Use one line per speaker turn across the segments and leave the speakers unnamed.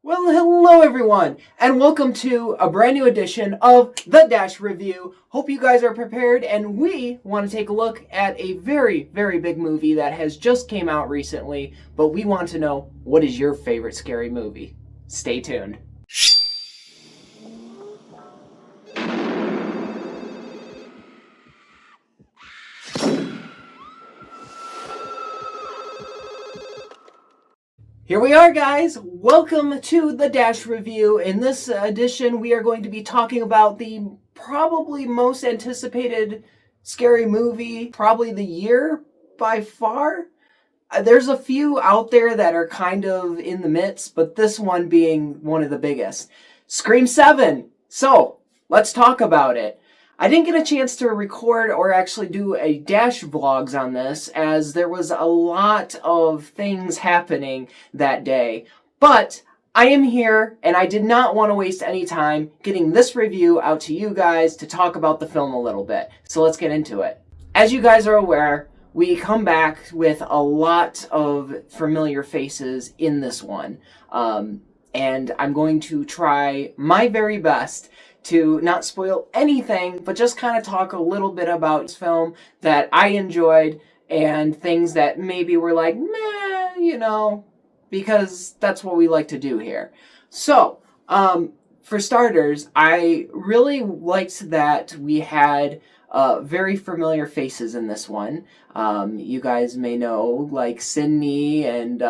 Well, hello everyone, and welcome to a brand new edition of the Dash Review. Hope you guys are prepared, and we want to take a look at a very, very big movie that has just came out recently, but we want to know, what is your favorite scary movie? Stay tuned. Here we are, guys. Welcome to the Dash Review. In this edition, we are going to be talking about the probably most anticipated scary movie, probably the year by far. There's a few out there that are kind of in the midst, but this one being one of the biggest. Scream 7. So, let's talk about it. I didn't get a chance to record or actually do a Dash vlogs on this, as there was a lot of things happening that day. But I am here, and I did not want to waste any time getting this review out to you guys to talk about the film a little bit. So let's get into it. As you guys are aware, we come back with a lot of familiar faces in this one. And I'm going to try my very best to not spoil anything, but just kind of talk a little bit about this film that I enjoyed and things that maybe were like, meh, because that's what we like to do here. So, for starters, I really liked that we had very familiar faces in this one. You guys may know, like Sydney and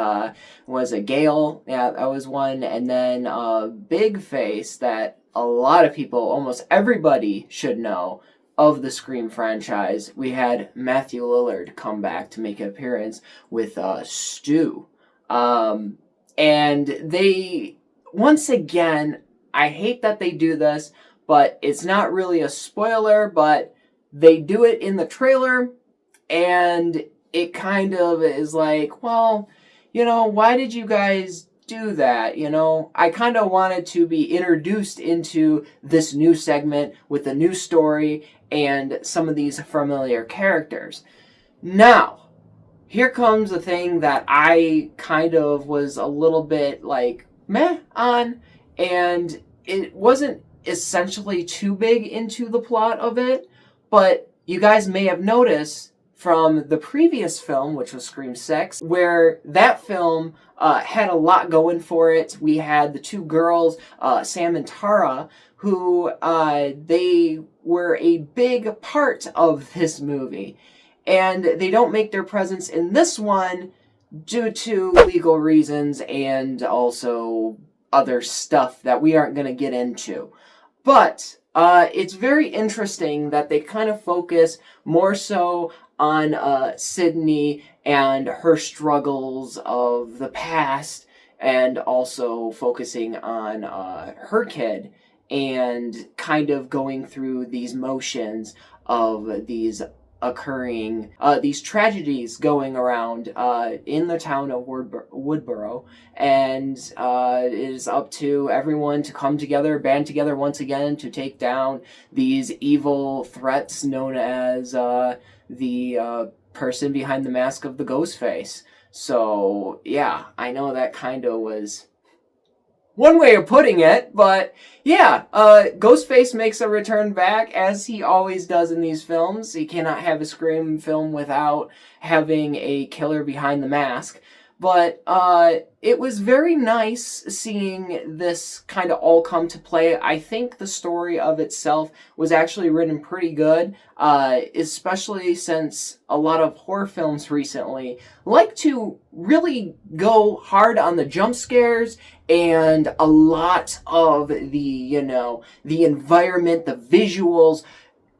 was it Gail? Yeah, that was one. And then big face that a lot of people, almost everybody, should know of the Scream franchise. We had Matthew Lillard come back to make an appearance with Stu. And they, once again, I hate that they do this, but it's not really a spoiler, but they do it in the trailer, and it kind of is like, well, why did you guys do that? I kind of wanted to be introduced into this new segment with a new story and some of these familiar characters. Now, here comes the thing that I kind of was a little bit like meh on, and it wasn't essentially too big into the plot of it, but you guys may have noticed from the previous film, which was Scream 6, where that film had a lot going for it. We had the two girls, Sam and Tara, who they were a big part of this movie. And they don't make their presence in this one due to legal reasons and also other stuff that we aren't going to get into. But it's very interesting that they kind of focus more so on Sydney and her struggles of the past, and also focusing on her kid and kind of going through these motions of these occurring, these tragedies going around in the town of Woodboro, and it is up to everyone to come together, band together once again to take down these evil threats known as the person behind the mask of the ghost face. So yeah, I know that kind of was one way of putting it, but yeah, Ghostface makes a return back, as he always does in these films. He cannot have a Scream film without having a killer behind the mask. But it was very nice seeing this kind of all come to play. I think the story of itself was actually written pretty good, especially since a lot of horror films recently like to really go hard on the jump scares and a lot of the environment, the visuals.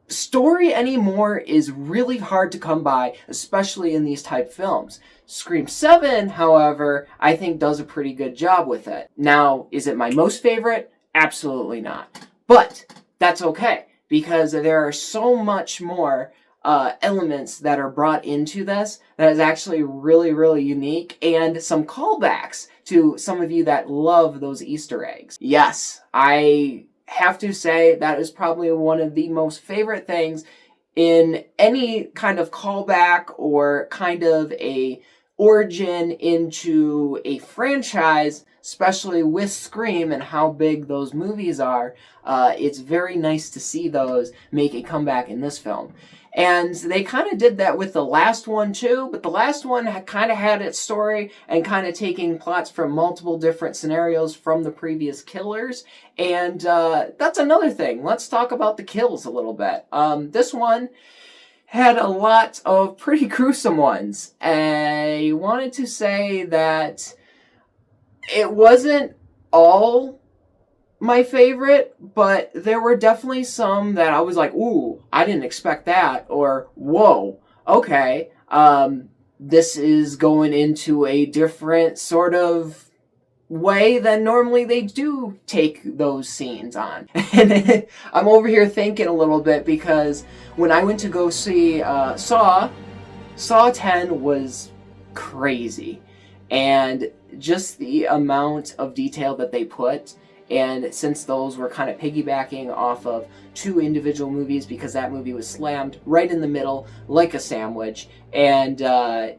Story anymore is really hard to come by, especially in these type films. Scream 7, however, I think does a pretty good job with it. Now, is it my most favorite? Absolutely not. But that's okay, because there are so much more elements that are brought into this that is actually really, really unique, and some callbacks to some of you that love those Easter eggs. Yes, I have to say that is probably one of the most favorite things in any kind of callback or kind of a origin into a franchise especially with Scream and how big those movies are. It's very nice to see those make a comeback in this film. And they kind of did that with the last one too, but the last one kind of had its story and kind of taking plots from multiple different scenarios from the previous killers. And that's another thing. Let's talk about the kills a little bit. This one had a lot of pretty gruesome ones. I wanted to say that it wasn't all my favorite, but there were definitely some that I was like, ooh, I didn't expect that, or whoa, okay, this is going into a different sort of way than normally they do take those scenes on. And I'm over here thinking a little bit because when I went to go see Saw 10 was crazy. And just the amount of detail that they put, and since those were kind of piggybacking off of two individual movies, because that movie was slammed right in the middle like a sandwich, and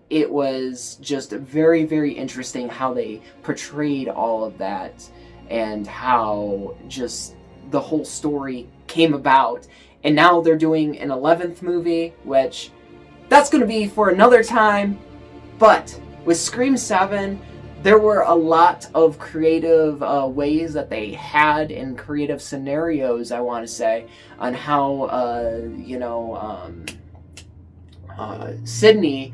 it was just very, very interesting how they portrayed all of that and how just the whole story came about. And now they're doing an 11th movie, which that's going to be for another time. But with Scream 7, there were a lot of creative ways that they had in creative scenarios, I want to say, on how, Sydney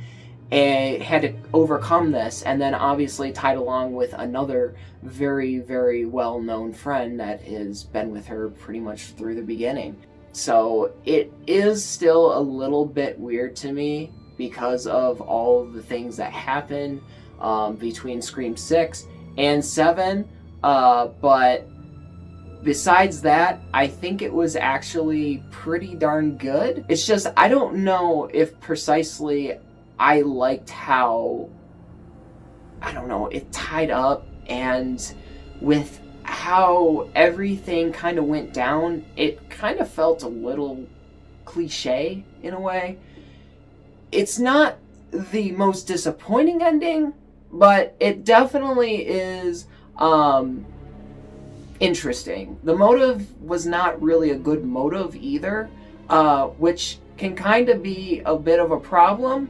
had to overcome this, and then obviously tied along with another very, very well-known friend that has been with her pretty much through the beginning. So it is still a little bit weird to me because of all of the things that happen between Scream 6 and 7, but besides that, I think it was actually pretty darn good. It's just, I don't know if precisely I liked how, I don't know, it tied up, and with how everything kind of went down, it kind of felt a little cliche in a way. It's not the most disappointing ending, but it definitely is interesting. The motive was not really a good motive either, which can kind of be a bit of a problem,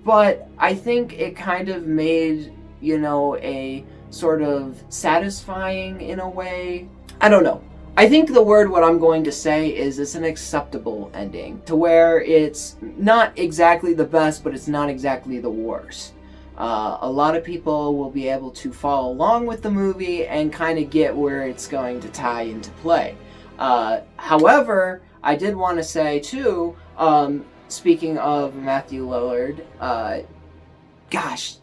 but I think it kind of made, a sort of satisfying in a way. I don't know. I think the word what I'm going to say is it's an acceptable ending, to where it's not exactly the best, but it's not exactly the worst. A lot of people will be able to follow along with the movie and kind of get where it's going to tie into play. However, I did want to say too, speaking of Matthew Lillard, gosh,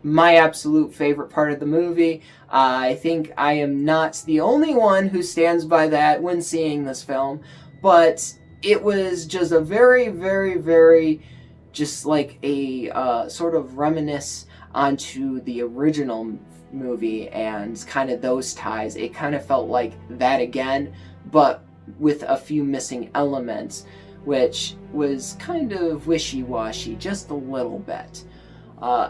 my absolute favorite part of the movie. I think I am not the only one who stands by that when seeing this film, but it was just a very, very, very, just like a sort of reminisce onto the original movie and kind of those ties. It kind of felt like that again, but with a few missing elements, which was kind of wishy-washy just a little bit.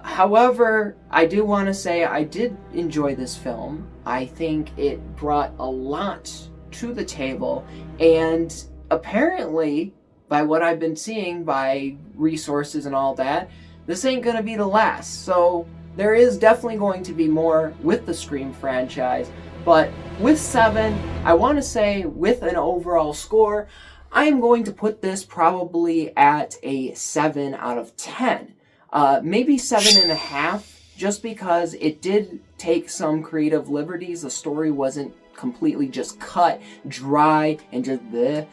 However, I do want to say I did enjoy this film. I think it brought a lot to the table, and apparently, by what I've been seeing, by resources and all that, this ain't going to be the last. So there is definitely going to be more with the Scream franchise, but with 7, I want to say with an overall score, I am going to put this probably at a 7 out of 10. Maybe 7.5, just because it did take some creative liberties. The story wasn't completely just cut dry and just bleh.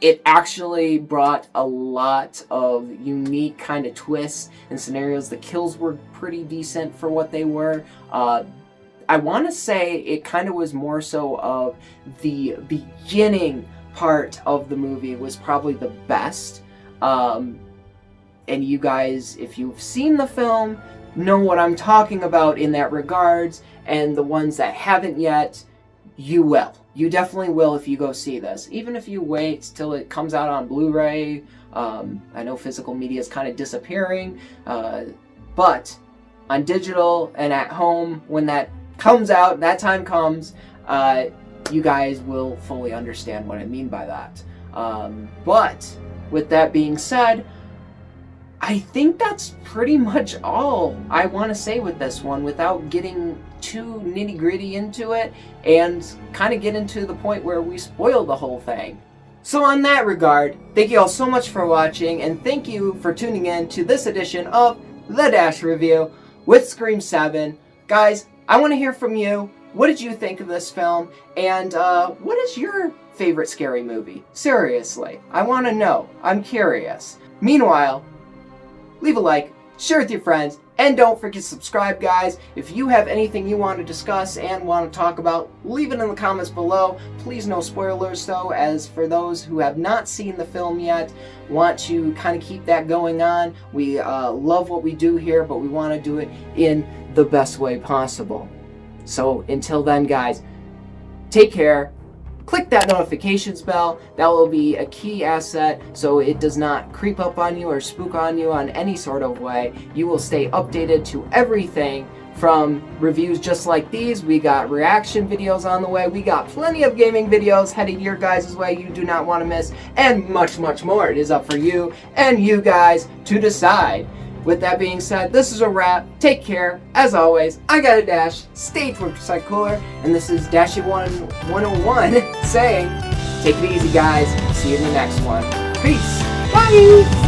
It actually brought a lot of unique kind of twists and scenarios. The kills were pretty decent for what they were. I want to say it kind of was more so of the beginning part of the movie was probably the best. And you guys, if you've seen the film, know what I'm talking about in that regards, and the ones that haven't yet, you will. You definitely will if you go see this. Even if you wait till it comes out on Blu-ray. I know physical media is kind of disappearing, but on digital and at home, when that comes out, that time comes, you guys will fully understand what I mean by that. But with that being said, I think that's pretty much all I want to say with this one without getting too nitty-gritty into it and kind of get into the point where we spoil the whole thing. So on that regard, thank you all so much for watching, and thank you for tuning in to this edition of The Dash Review with Scream 7. Guys, I want to hear from you. What did you think of this film? And what is your favorite scary movie? Seriously, I want to know. I'm curious. Meanwhile, leave a like, share with your friends, and don't forget to subscribe, guys. If you have anything you want to discuss and want to talk about, leave it in the comments below. Please no spoilers, though, as for those who have not seen the film yet, want to kind of keep that going on. We love what we do here, but we want to do it in the best way possible. So until then, guys, take care. Click that notifications bell. That will be a key asset so it does not creep up on you or spook on you on any sort of way. You will stay updated to everything from reviews just like these. We got reaction videos on the way. We got plenty of gaming videos headed your guys' way you do not want to miss, and much, much more. It is up for you and you guys to decide. With that being said, this is a wrap. Take care. As always, I got a dash. Stay 20% cooler. And this is Dashy101 saying, take it easy, guys. See you in the next one. Peace. Bye.